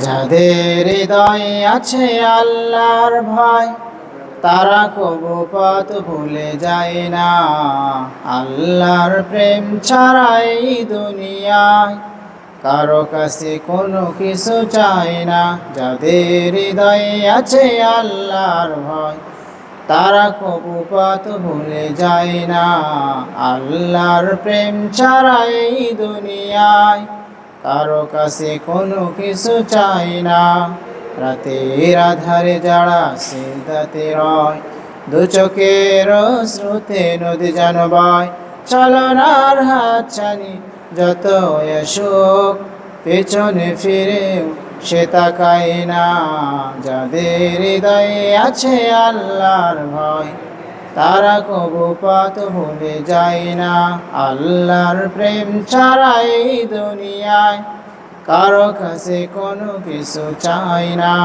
যাদের হৃদয়ে আছে আল্লাহর ভয়, তারা কবু পথ ভুলে যায় না। আল্লাহর প্রেম ছাড়া এই দুনিয়ায় কারো কাছে কোনো কিছু চায় না। যাদের হৃদয়ে আছে আল্লাহর ভয়, তারা কবু পথ ভুলে যায় না। আল্লাহর প্রেম ছাড়া এই দুনিয়ায় কারো কাছে কোনো কিছু চাই না। রাতের আধারে যারা সিজদাতে রয়, দু চোখের স্রোতে নদী যেন বয়। চলনার হাতছানি যত আসুক, পেছনে ফিরেও সে তাকায় না। যাদের হৃদয়ে আছে আল্লাহর ভয়, তারা কবু পথ ভুলে যায় না। আল্লাহর প্রেম ছাড়া এই দুনিয়ায় কারো কাছে কোনো কিছু চাই না।